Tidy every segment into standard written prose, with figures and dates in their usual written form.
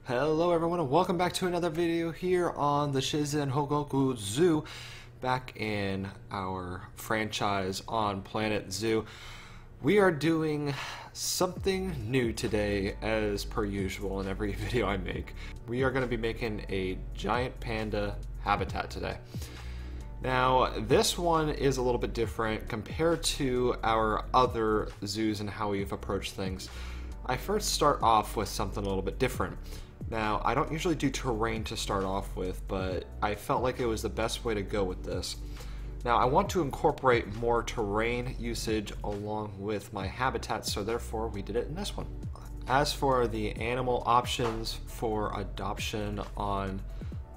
Hello everyone and welcome back to another video here on the Shizen Hogo-Ku Zoo, back in our franchise on Planet Zoo. We are doing something new today as per usual in every video I make. We are going to be making a giant panda habitat today. Now this one is a little bit different compared to our other zoos and how we've approached things. I first start off with something a little bit different. Now, I don't usually do terrain to start off with, but I felt like it was the best way to go with this. Now, I want to incorporate more terrain usage along with my habitat, so therefore we did it in this one. As for the animal options for adoption on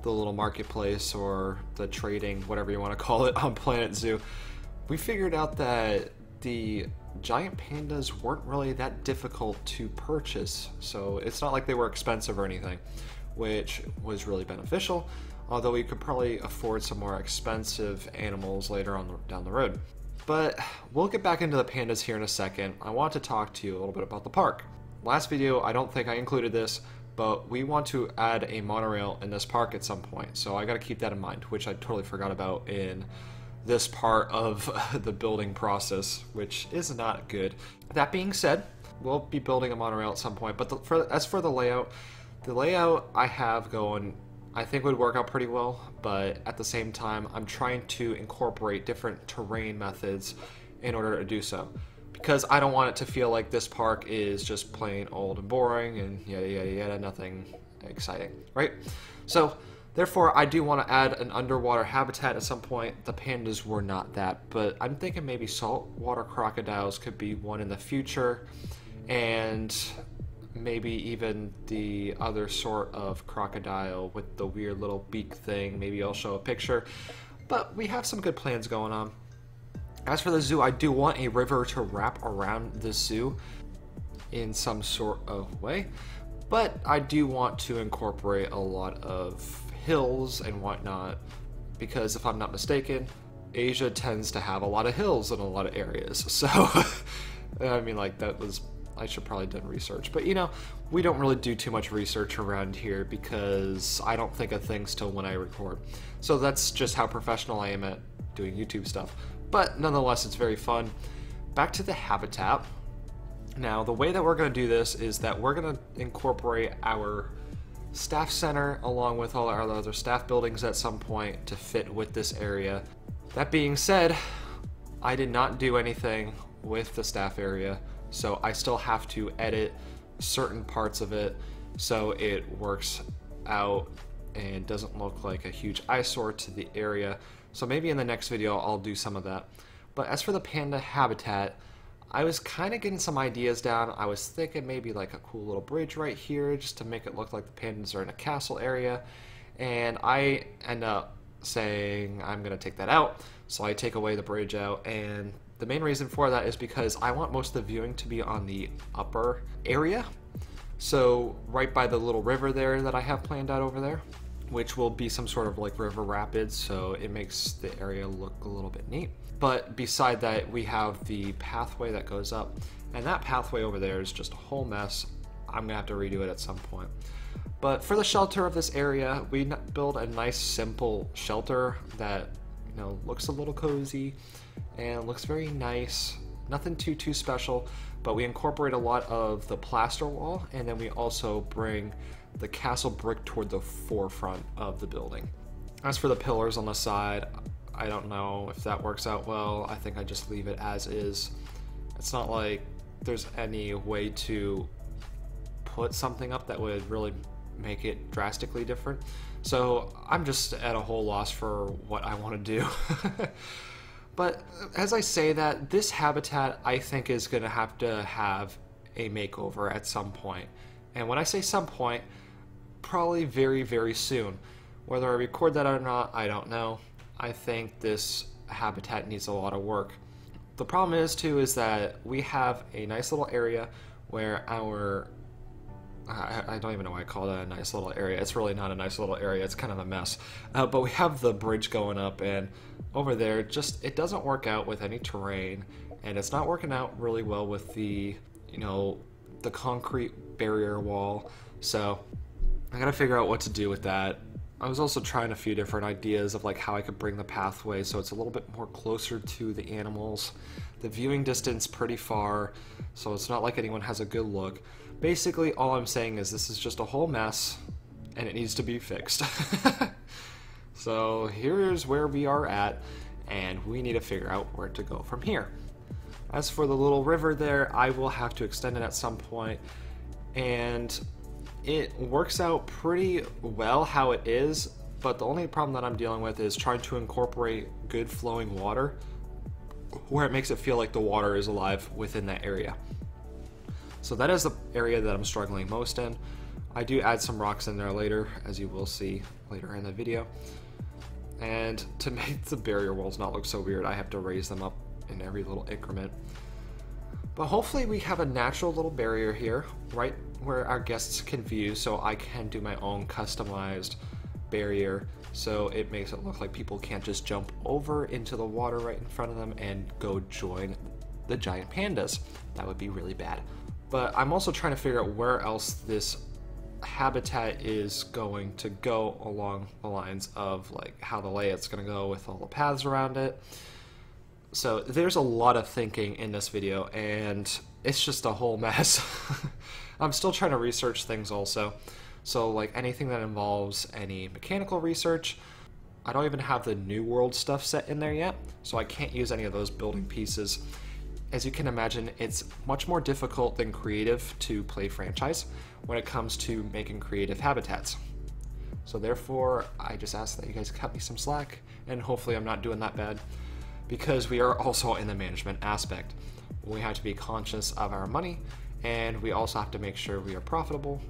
the little marketplace or the trading, whatever you want to call it, on Planet Zoo, we figured out that the giant pandas weren't really that difficult to purchase, so it's not like they were expensive or anything, which was really beneficial, although we could probably afford some more expensive animals later on down the road. But we'll get back into the pandas here in a second. I want to talk to you a little bit about the park. Last video, I don't think I included this, but we want to add a monorail in this park at some point, so I gotta keep that in mind, which I totally forgot about in this part of the building process, which is not good. That being said, we'll be building a monorail at some point, but as for the layout I have going, I think would work out pretty well, but at the same time, I'm trying to incorporate different terrain methods in order to do so, because I don't want it to feel like this park is just plain old and boring and yada yada yada, nothing exciting, right? So therefore, I do want to add an underwater habitat at some point. The pandas were not that, but I'm thinking maybe saltwater crocodiles could be one in the future, and maybe even the other sort of crocodile with the weird little beak thing. Maybe I'll show a picture, but we have some good plans going on. As for the zoo, I do want a river to wrap around the zoo in some sort of way, but I do want to incorporate a lot of hills and whatnot, because if I'm not mistaken, Asia tends to have a lot of hills in a lot of areas. So I mean, like, I should probably done research, but you know, we don't really do too much research around here because I don't think of things till when I record. So that's just how professional I am at doing YouTube stuff. But nonetheless, it's very fun. Back to the habitat. Now, the way that we're going to do this is that we're going to incorporate our staff center along with all our other staff buildings at some point to fit with this area. That being said, I did not do anything with the staff area, so I still have to edit certain parts of it so it works out and doesn't look like a huge eyesore to the area. So maybe in the next video I'll do some of that. But as for the panda habitat, I was kind of getting some ideas down. I was thinking maybe like a cool little bridge right here just to make it look like the pandas are in a castle area, and I end up saying I'm gonna take that out, so I take away the bridge out, and the main reason for that is because I want most of the viewing to be on the upper area, so right by the little river there that I have planned out over there, which will be some sort of like river rapids, so it makes the area look a little bit neat. But beside that, we have the pathway that goes up, and that pathway over there is just a whole mess. I'm gonna have to redo it at some point. But for the shelter of this area, we build a nice simple shelter that, you know, looks a little cozy and looks very nice. Nothing too special, but we incorporate a lot of the plaster wall, and then we also bring the castle brick toward the forefront of the building. As for the pillars on the side, I don't know if that works out well. I think I just leave it as is. It's not like there's any way to put something up that would really make it drastically different. So I'm just at a whole loss for what I want to do. But as I say that, this habitat I think is going to have a makeover at some point. And when I say some point, probably very soon. Whether I record that or not, I don't know. I think this habitat needs a lot of work. The problem is too is that we have a nice little area where I don't even know why I call that a nice little area. It's really not a nice little area. It's kind of a mess. But we have the bridge going up, and over there, it doesn't work out with any terrain, and it's not working out really well with the, you know, the concrete barrier wall. So I gotta figure out what to do with that. I was also trying a few different ideas of like how I could bring the pathway so it's a little bit more closer to the animals. The viewing distance pretty far, so it's not like anyone has a good look. Basically, all I'm saying is this is just a whole mess, and it needs to be fixed. So here's where we are at, and we need to figure out where to go from here. As for the little river there, I will have to extend it at some point, and it works out pretty well how it is, but the only problem that I'm dealing with is trying to incorporate good flowing water where it makes it feel like the water is alive within that area. So that is the area that I'm struggling most in. I do add some rocks in there later, as you will see later in the video. And to make the barrier walls not look so weird, I have to raise them up in every little increment. But hopefully we have a natural little barrier here, right where our guests can view, so I can do my own customized barrier, so it makes it look like people can't just jump over into the water right in front of them and go join the giant pandas. That would be really bad. But I'm also trying to figure out where else this habitat is going to go along the lines of like how the layout's going to go with all the paths around it. So there's a lot of thinking in this video, and it's just a whole mess. I'm still trying to research things also. So like anything that involves any mechanical research, I don't even have the New World stuff set in there yet, so I can't use any of those building pieces. As you can imagine, it's much more difficult than creative to play franchise when it comes to making creative habitats. So therefore, I just ask that you guys cut me some slack, and hopefully I'm not doing that bad, because we are also in the management aspect. We have to be conscious of our money, and we also have to make sure we are profitable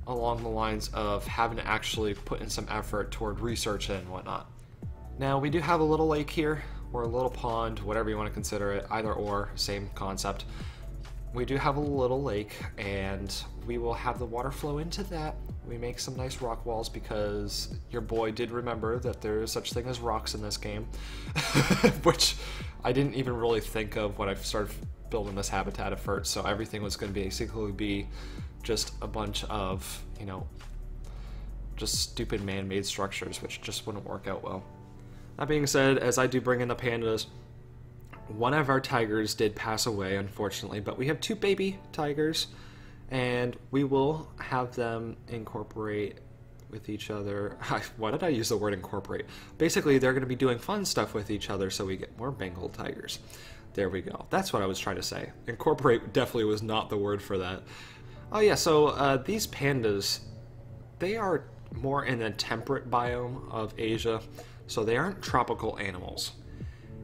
along the lines of having to actually put in some effort toward research and whatnot. Now, we do have a little lake here, or a little pond, whatever you want to consider it, either or, same concept. We do have a little lake, and we will have the water flow into that. We make some nice rock walls because your boy did remember that there is such thing as rocks in this game, which I didn't even really think of when I started building this habitat at first, so everything was going to basically be just a bunch of, you know, just stupid man-made structures, which just wouldn't work out well. That being said, as I do bring in the pandas, one of our tigers did pass away, unfortunately, but we have 2 baby tigers, and we will have them incorporate with each other. Why did I use the word incorporate? Basically, they're going to be doing fun stuff with each other, so we get more Bengal tigers. There we go. That's what I was trying to say. Incorporate definitely was not the word for that. Oh yeah, so these pandas, they are more in the temperate biome of Asia, so they aren't tropical animals.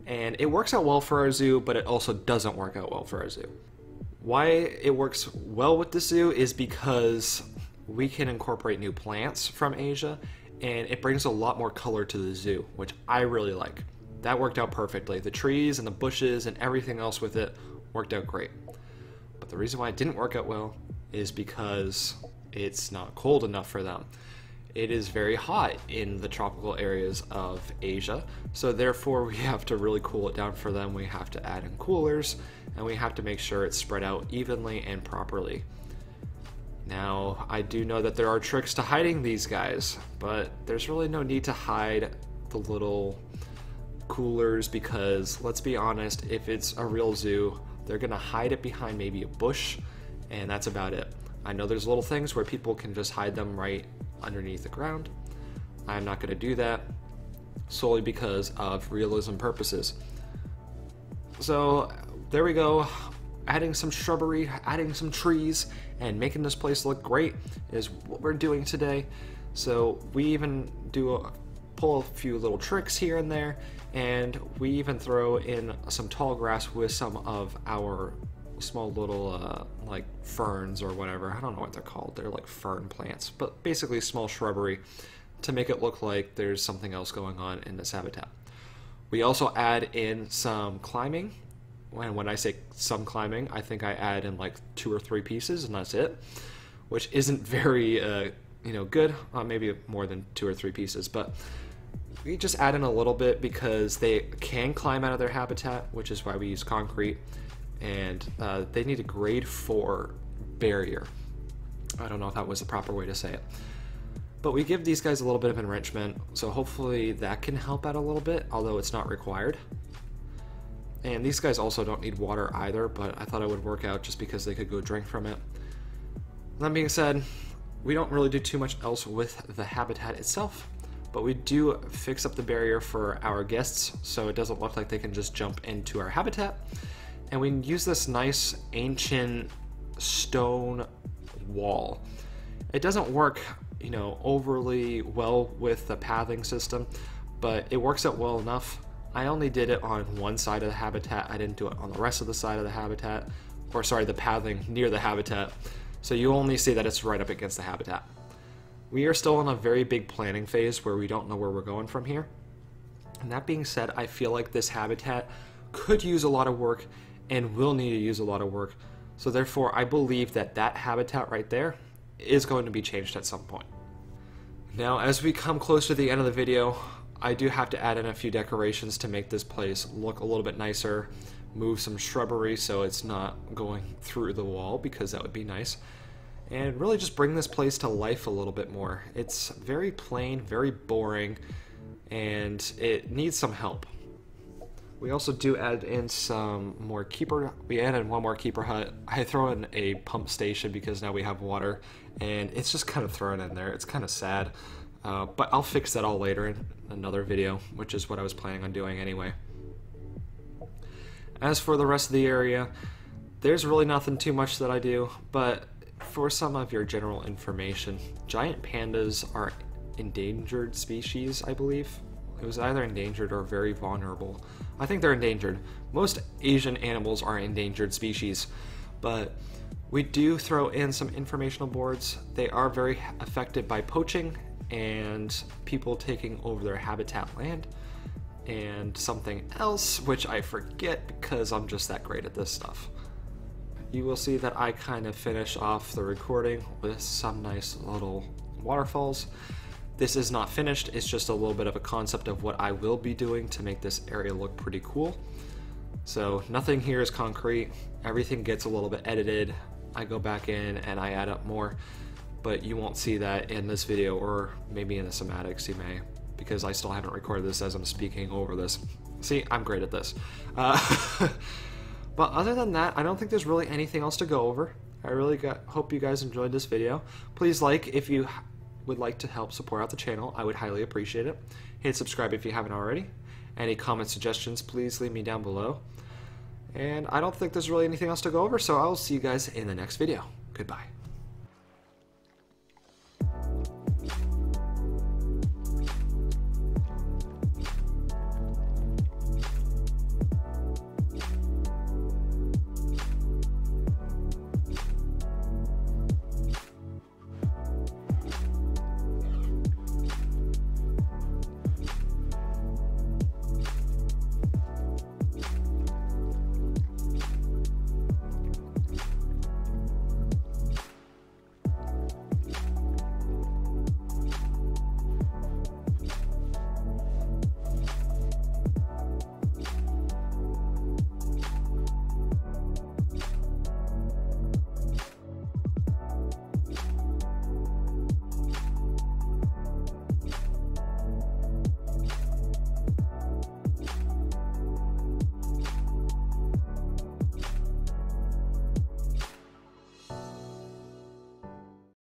And it works out well for our zoo, but it also doesn't work out well for our zoo. Why it works well with the zoo is because we can incorporate new plants from Asia, and it brings a lot more color to the zoo, which I really like. That worked out perfectly. The trees and the bushes and everything else with it worked out great. But the reason why it didn't work out well is because it's not cold enough for them. It is very hot in the tropical areas of Asia, so therefore we have to really cool it down for them. We have to add in coolers, and we have to make sure it's spread out evenly and properly. Now, I do know that there are tricks to hiding these guys, but there's really no need to hide the little coolers because, let's be honest, if it's a real zoo, they're gonna hide it behind maybe a bush, and that's about it. I know there's little things where people can just hide them right underneath the ground. I'm not going to do that solely because of realism purposes. So there we go. Adding some shrubbery, adding some trees, and making this place look great is what we're doing today. So we even pull a few little tricks here and there, and we even throw in some tall grass with some of our small little like ferns or whatever. I don't know what they're called. They're like fern plants, but basically small shrubbery to make it look like there's something else going on in this habitat. We also add in some climbing, and when I say some climbing, I think I add in like 2 or 3 pieces, and that's it, which isn't very good. Maybe more than 2 or 3 pieces, but we just add in a little bit because they can climb out of their habitat, which is why we use concrete. And they need a grade 4 barrier. I don't know if that was the proper way to say it. But we give these guys a little bit of enrichment, so hopefully that can help out a little bit, although it's not required. And these guys also don't need water either, but I thought it would work out just because they could go drink from it. That being said, we don't really do too much else with the habitat itself, but we do fix up the barrier for our guests so it doesn't look like they can just jump into our habitat. And we use this nice ancient stone wall. It doesn't work, you know, overly well with the pathing system, but it works out well enough. I only did it on one side of the habitat. I didn't do it on the rest of the side of the habitat, or sorry, the pathing near the habitat. So you only see that it's right up against the habitat. We are still in a very big planning phase where we don't know where we're going from here. And that being said, I feel like this habitat could use a lot of work and will need to use a lot of work. So therefore, I believe that that habitat right there is going to be changed at some point. Now, as we come close to the end of the video, I do have to add in a few decorations to make this place look a little bit nicer, move some shrubbery so it's not going through the wall, because that would be nice, and really just bring this place to life a little bit more. It's very plain, very boring, and it needs some help. We also do add in some more we added one more keeper hut. I throw in a pump station because now we have water, and it's just kind of thrown in there. It's kind of sad. But I'll fix that all later in another video, which is what I was planning on doing anyway. As for the rest of the area, there's really nothing too much that I do, but for some of your general information, giant pandas are endangered species, I believe. It was either endangered or very vulnerable. I think they're endangered. Most Asian animals are endangered species, but we do throw in some informational boards. They are very affected by poaching and people taking over their habitat land, and something else which I forget because I'm just that great at this stuff. You will see that I kind of finish off the recording with some nice little waterfalls. This is not finished, it's just a little bit of a concept of what I will be doing to make this area look pretty cool. So nothing here is concrete, everything gets a little bit edited. I go back in and I add up more, but you won't see that in this video, or maybe in the schematics you may, because I still haven't recorded this as I'm speaking over this. See, I'm great at this. But other than that, I don't think there's really anything else to go over. I really hope you guys enjoyed this video. Please like if you would like to help support out the channel. I would highly appreciate it. Hit subscribe if you haven't already. Any comment suggestions, please leave me down below. And I don't think there's really anything else to go over, so I'll see you guys in the next video. Goodbye.